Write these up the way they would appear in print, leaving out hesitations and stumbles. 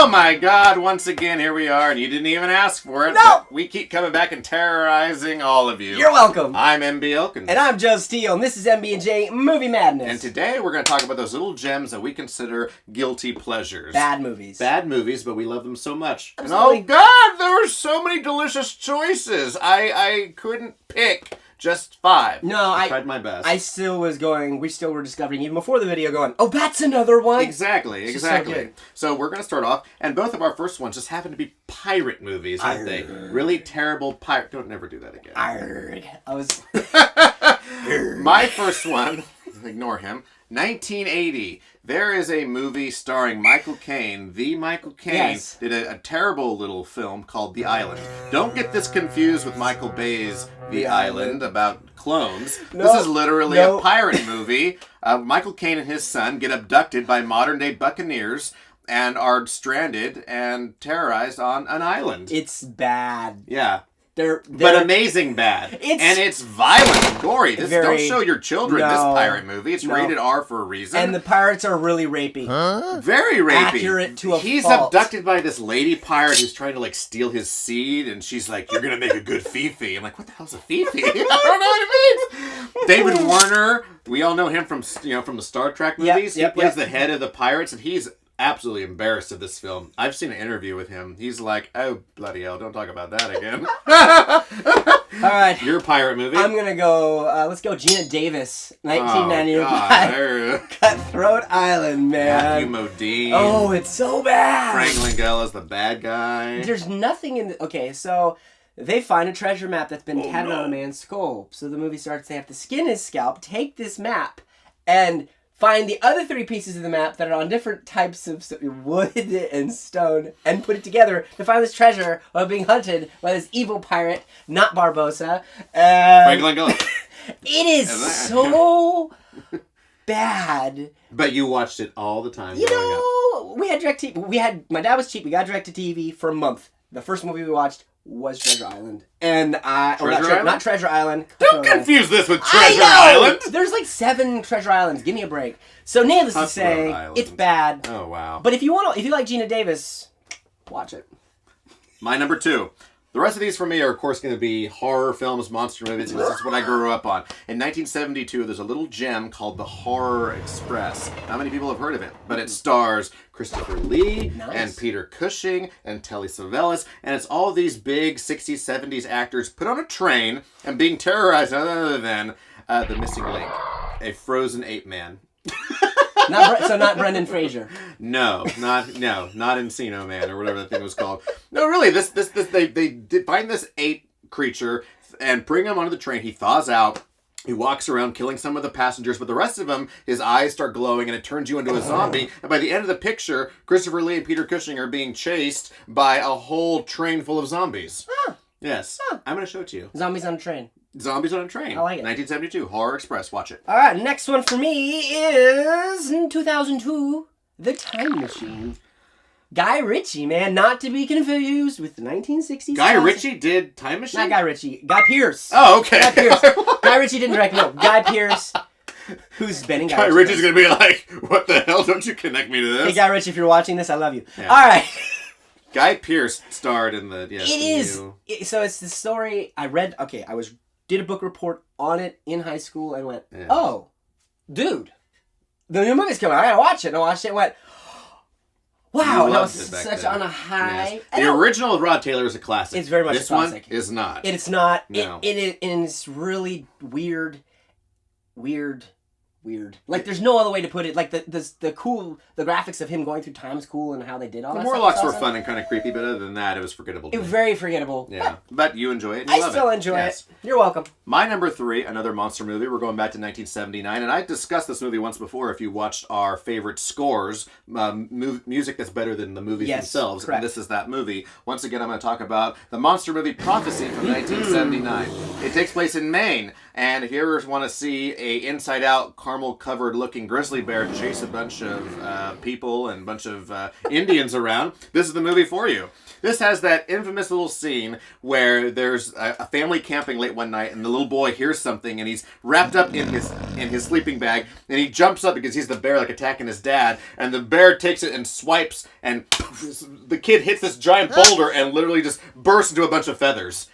Oh my God, once again, here we are, and you didn't even ask for it. No! We keep coming back and terrorizing all of you. You're welcome. I'm MB Elkins. And I'm Joe Steele, and this is MB&J Movie Madness. And today we're going to talk about those little gems that we consider guilty pleasures. Bad movies. Bad movies, but we love them so much. Absolutely. And oh God, there were so many delicious choices. I couldn't pick just 5. No, I tried my best. we still were discovering, even before the video, going, oh, that's another one. Exactly. So we're going to start off, and both of our first ones just happen to be pirate movies, aren't they? Really terrible pirate. Don't never do that again. My first one, ignore him, 1980. There is a movie starring Michael Caine. The Michael Caine did a terrible little film called The Island. Don't get this confused with Michael Bay's The Island about clones. This is literally a pirate movie. Michael Caine and his son get abducted by modern-day buccaneers and are stranded and terrorized on an island. It's bad. Yeah. But amazing bad. And it's violent and gory. Don't show your children this pirate movie. It's rated R for a reason. And the pirates are really rapey. Huh? Very rapey. Accurate to a He's fault. abducted by this lady pirate who's trying to steal his seed, and she's like, "You're gonna make a good Fifi." I'm like, "What the hell's a Fifi?" I don't know what it means. David Warner, we all know him from the Star Trek movies. He plays the head of the pirates, and he's absolutely embarrassed of this film. I've seen an interview with him. He's like, "Oh, bloody hell, don't talk about that again." All right. Your pirate movie? I'm going to go, let's go Gina Davis, 1995. Cutthroat Island, man. Matthew Modine. Oh, it's so bad. Frank Langella's the bad guy. There's nothing in the... Okay, so they find a treasure map that's been tatted on a man's skull. So the movie starts, they have to skin his scalp, take this map, and find the other 3 pieces of the map that are on different types of wood and stone and put it together to find this treasure while being hunted by this evil pirate, not Barbossa. Frank Langella. It is so bad. But you watched it all the time. We had DirecTV. My dad was cheap. We got DirecTV for a month. The first movie we watched was Treasure Island. And not Treasure Island. Don't confuse this with Treasure Island. There's 7 Treasure Islands. Give me a break. So needless to say, it's bad. Oh wow. But if you like Gina Davis, watch it. My number 2. The rest of these for me are, of course, going to be horror films, monster movies. This is what I grew up on. In 1972, there's a little gem called The Horror Express. Not many people have heard of it, but it stars Christopher Lee and Peter Cushing and Telly Savalas, and it's all these big 60s, 70s actors put on a train and being terrorized other than the missing link, a frozen ape man. Not Brendan Fraser. No, not Encino Man or whatever that thing was called. No, really, they find this ape creature and bring him onto the train. He thaws out. He walks around killing some of the passengers, but the rest of them, his eyes start glowing and it turns you into a zombie. And by the end of the picture, Christopher Lee and Peter Cushing are being chased by a whole train full of zombies. Huh. Yes. Huh. I'm going to show it to you. Zombies on a train. Zombies on a Train. I like it. 1972. Horror Express. Watch it. All right, next one for me is in 2002, The Time Machine. Guy Ritchie, man, not to be confused with the 1960s. Guy Ritchie did Time Machine? Not Guy Ritchie. Guy Pearce. Oh, okay. Guy Pearce. Guy Ritchie didn't direct. No, Guy Pearce, who's been in Guy Ritchie's going to be like, what the hell? Don't you connect me to this? Hey, Guy Ritchie, if you're watching this, I love you. Yeah. All right. Guy Pearce starred in the... Yes, it is. So it's the story I read. Okay, did a book report on it in high school and went, oh, dude, the new movie's coming out. I gotta watch it. And I watched it and went, wow. And I was such on a high. Yes. The original of Rod Taylor is a classic. It's very much a classic. This one is not. It's not. No. And it's really weird. There's no other way to put it. The graphics of him going through time's cool and how they did all that. The Morlocks were fun and kind of creepy, but other than that, it was forgettable. It was very forgettable. Yeah, but you enjoy it. And I still enjoy it. You're welcome. My number 3, another monster movie. We're going back to 1979, and I discussed this movie once before. If you watched our favorite scores, music that's better than the movies themselves, correct. And this is that movie. Once again, I'm going to talk about the monster movie Prophecy from 1979. It takes place in Maine, and if you ever want to see a inside-out, caramel-covered looking grizzly bear chase a bunch of people and a bunch of Indians around, this is the movie for you. This has that infamous little scene where there's a family camping late one night, and the little boy hears something, and he's wrapped up in his sleeping bag, and he jumps up because he's the bear, like attacking his dad, and the bear takes it and swipes, and the kid hits this giant boulder and literally just bursts into a bunch of feathers.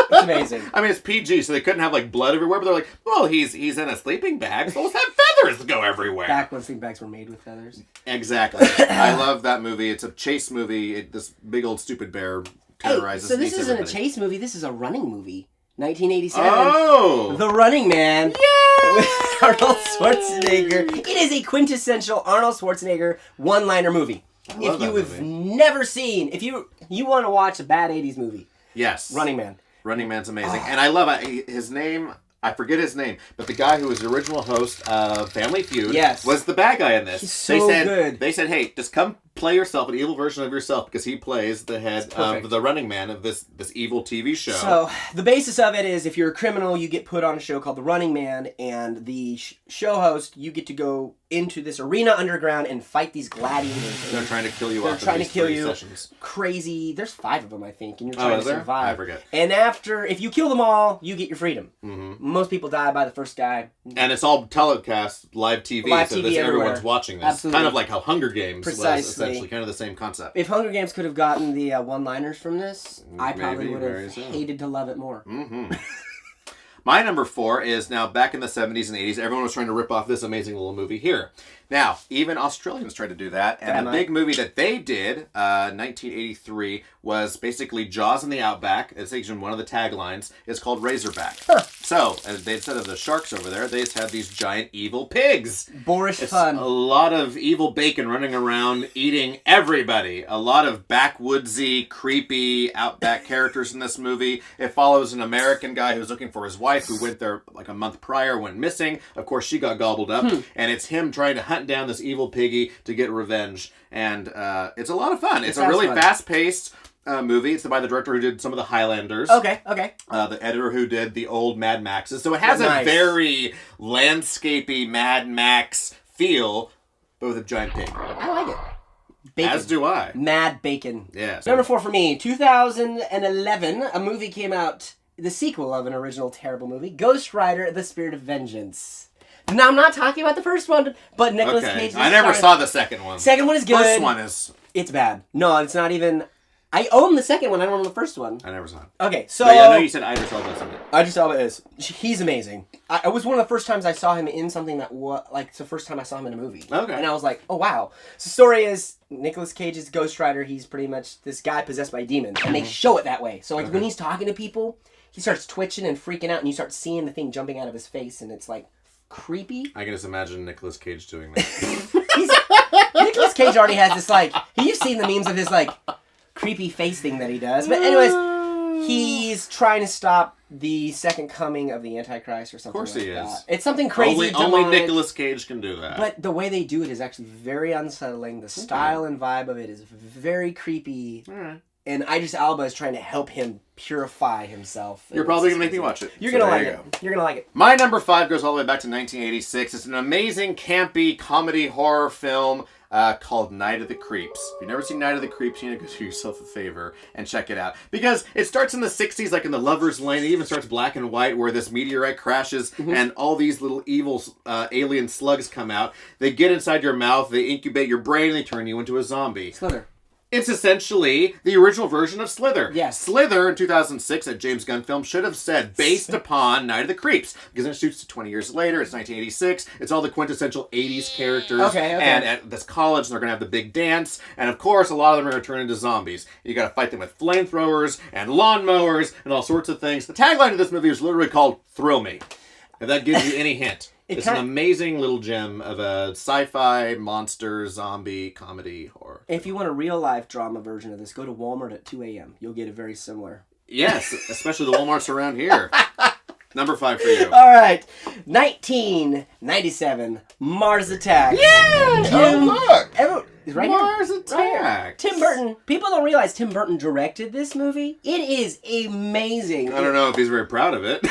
It's amazing. I mean, it's PG, so they couldn't have like blood everywhere, but they're like, well, he's in a sleeping bag, so let's have feathers go everywhere. Back when sleeping bags were made with feathers. Exactly. I love that movie. It's a chase movie. This big old stupid bear terrorizes. Hey, so this isn't everybody. a chase movie. This is a running movie. 1987. Oh! The Running Man. Yeah! With Arnold Schwarzenegger. It is a quintessential Arnold Schwarzenegger one-liner movie. If you have never seen, if you want to watch a bad 80s movie. Yes. Running Man. Running Man's amazing. And I love his name. I forget his name, but the guy who was the original host of Family Feud was the bad guy in this. He's so good. They said, hey, just come play yourself, an evil version of yourself, because he plays the head of the Running Man of this evil TV show. So, the basis of it is if you're a criminal, you get put on a show called The Running Man, and the show host, you get to go into this arena underground and fight these gladiators. They're trying to kill you They're off trying in to kill you. sessions. Crazy. There's 5 of them, I think, and you're trying to survive. I forget. And if you kill them all, you get your freedom. Mm-hmm. Most people die by the first guy. And it's all telecast, live TV, so everyone's watching this. Absolutely. Kind of like how Hunger Games was essentially kind of the same concept. If Hunger Games could have gotten the one-liners from this, I probably would have hated to love it more. Mm-hmm. My number 4 is now back in the 70s and 80s. Everyone was trying to rip off this amazing little movie here. Now, even Australians tried to do that. And the big movie that they did, 1983, was basically Jaws in the Outback. It's actually one of the taglines. It's called Razorback. Huh. So, instead of the sharks over there, they just have these giant evil pigs. Boorish fun. A lot of evil bacon running around eating everybody. A lot of backwoodsy, creepy, outback characters in this movie. It follows an American guy who's looking for his wife who went there like a month prior, went missing. Of course, she got gobbled up. And it's him trying to hunt down this evil piggy to get revenge. And it's a lot of fun. It's a really fast-paced movie. It's by the director who did some of the Highlanders. Okay. The editor who did the old Mad Maxes. So it has a very landscapey Mad Max feel, but with a giant pig. I like it. Bacon. As do I. Mad Bacon. Yeah. Number 4 for me, 2011, a movie came out, the sequel of an original terrible movie, Ghost Rider, The Spirit of Vengeance. Now, I'm not talking about the first one, but Nicolas Cage. I never saw the second one. Second one is good. First one is... It's bad. No, it's not even... I own the second one. I don't own the first one. I never saw it. Okay, so... But yeah, I know you said Idris Elba. Idris Elba is. He's amazing. It was one of the first times I saw him in something that was... Like, it's the first time I saw him in a movie. Okay. And I was like, oh, wow. So the story is, Nicolas Cage's Ghost Rider, he's pretty much this guy possessed by a demon. And they show it that way. So, like, when he's talking to people, he starts twitching and freaking out, and you start seeing the thing jumping out of his face, and it's, like, creepy. I can just imagine Nicolas Cage doing that. Nicolas Cage already has this, like... You've seen the memes of his, like... creepy face thing that he does. But anyways, he's trying to stop the second coming of the Antichrist or something like that. Of course he is. It's something crazy. Only Nicolas Cage can do that. But the way they do it is actually very unsettling. The style and vibe of it is very creepy. Alright. And Idris Elba is trying to help him purify himself. You're probably going to make me watch it. You're going to like it. You're going to like it. My number 5 goes all the way back to 1986. It's an amazing, campy, comedy horror film called Night of the Creeps. If you've never seen Night of the Creeps, you need to go do yourself a favor and check it out. Because it starts in the 60s, like in the Lover's Lane. It even starts black and white, where this meteorite crashes and all these little evil alien slugs come out. They get inside your mouth, they incubate your brain, and they turn you into a zombie. Slither. It's essentially the original version of Slither. Yes. Slither in 2006, a James Gunn film, should have said based upon Night of the Creeps. Because then it shoots to 20 years later. It's 1986. It's all the quintessential 80s characters. Okay. And at this college, they're going to have the big dance. And of course, a lot of them are going to turn into zombies. You got to fight them with flamethrowers and lawnmowers and all sorts of things. The tagline of this movie is literally called Thrill Me. If that gives you any hint. It's an amazing little gem of a sci-fi, monster, zombie, comedy, horror. If you want a real-life drama version of this, go to Walmart at 2 a.m. You'll get it very similar. Yes, especially the Walmarts around here. Number 5 for you. All right. 1997, Mars Attack. Yeah! Oh, look! Right Mars here. Attacks. Right here. Tim Burton. People don't realize Tim Burton directed this movie. It is amazing. I don't know if he's very proud of it.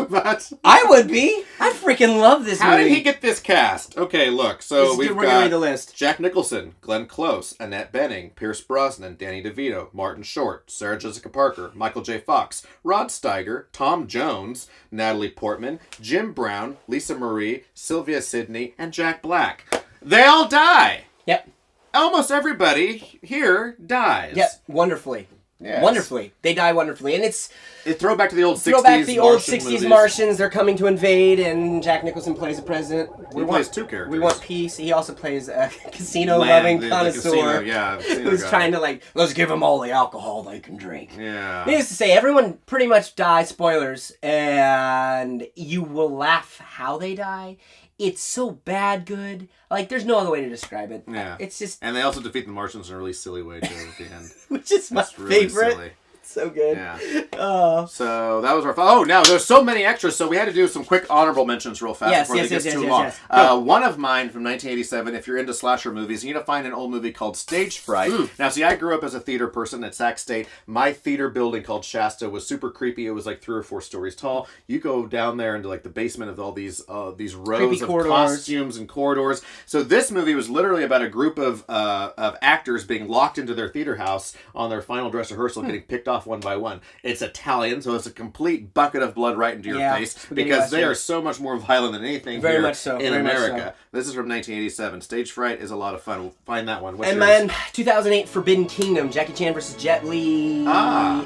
But I would be. I freaking love this movie. how did he get this cast? Okay, look. So we're gonna got read the list. Jack Nicholson, Glenn Close, Annette Bening, Pierce Brosnan, Danny DeVito, Martin Short, Sarah Jessica Parker, Michael J. Fox, Rod Steiger, Tom Jones, Natalie Portman, Jim Brown, Lisa Marie, Sylvia Sidney, and Jack Black. They all die. Yep. Almost everybody here dies. Yep. Wonderfully. Yes. Wonderfully. They die wonderfully. And it's throwback to the old 60s throwback the old Martian 60s movies. Martians. They're coming to invade, and Jack Nicholson plays the president. He plays two characters. We want peace. He also plays a casino-loving the connoisseur casino, yeah, the casino who's guy. trying to, like, let's give them all the alcohol they can drink. Yeah. Needless to say, everyone pretty much dies, spoilers, and you will laugh how they die. It's so bad good. Like, there's no other way to describe it. Yeah. It's just... And they also defeat the Martians in a really silly way, too, at the end. Which is my That's really favorite. silly. So good. Yeah. So that was our... Oh, now there's so many extras, so we had to do some quick honorable mentions real fast before it gets too long. One of mine from 1987, if you're into slasher movies, you need to find an old movie called Stage Fright. Now, see, I grew up as a theater person at Sac State. My theater building called Shasta was super creepy. It was like 3 or 4 stories tall. You go down there into like the basement of all these rows of costumes and corridors. So this movie was literally about a group of actors being locked into their theater house on their final dress rehearsal, getting picked off one by one. It's Italian, so it's a complete bucket of blood right into your face because they are so much more violent than anything Very here much so. in Very America. much so. This is from 1987. Stage Fright is a lot of fun. We'll find that one. What's And yours? man, 2008 Forbidden Kingdom, Jackie Chan versus Jet Li.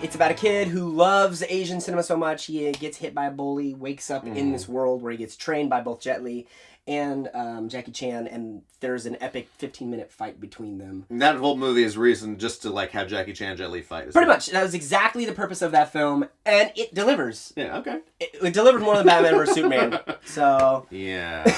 It's about a kid who loves Asian cinema so much he gets hit by a bully, wakes up in this world where he gets trained by both Jet Li and Jackie Chan, and there's an epic 15-minute fight between them. And that whole movie is reason just to like have Jackie Chan and Jet Li fight. Pretty much. That was exactly the purpose of that film, and it delivers. Yeah, okay. It delivered more than Batman vs. Superman. So... Yeah.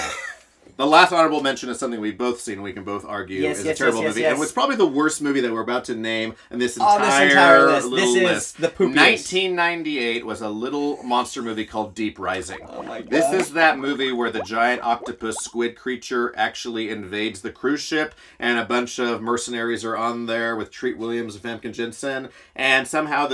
The last honorable mention is something we've both seen. We can both argue is a terrible movie. And it's probably the worst movie that we're about to name in this entire list. little This list. is the poopiest. 1998 was a little monster movie called Deep Rising. Oh my God. This is that movie where the giant octopus squid creature actually invades the cruise ship, and a bunch of mercenaries are on there with Treat Williams and Famke Janssen, and somehow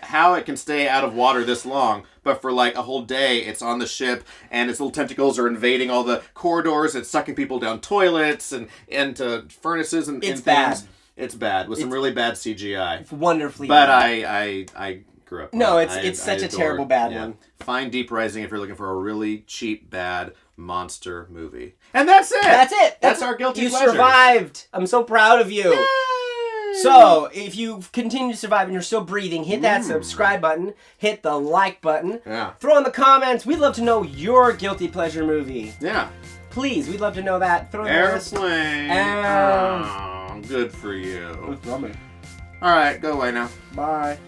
how it can stay out of water this long, but for like a whole day it's on the ship, and its little tentacles are invading all the corridors, it's sucking people down toilets and into furnaces and It's things. bad. It's bad with some really bad CGI. It's wonderfully But bad. I grew up. No, with it. it's such a adore terrible it. bad one. Find Deep Rising if you're looking for a really cheap, bad monster movie. And that's it. That's it. That's our guilty You pleasure. survived. I'm so proud of you. Yay! So, if you continue to survive and you're still breathing, hit that subscribe button, hit the like button, throw in the comments. We'd love to know your guilty pleasure movie. Yeah. Please, we'd love to know that. Throw in the list. Airplane. Oh, good for you. What's wrong? All right, go away now. Bye.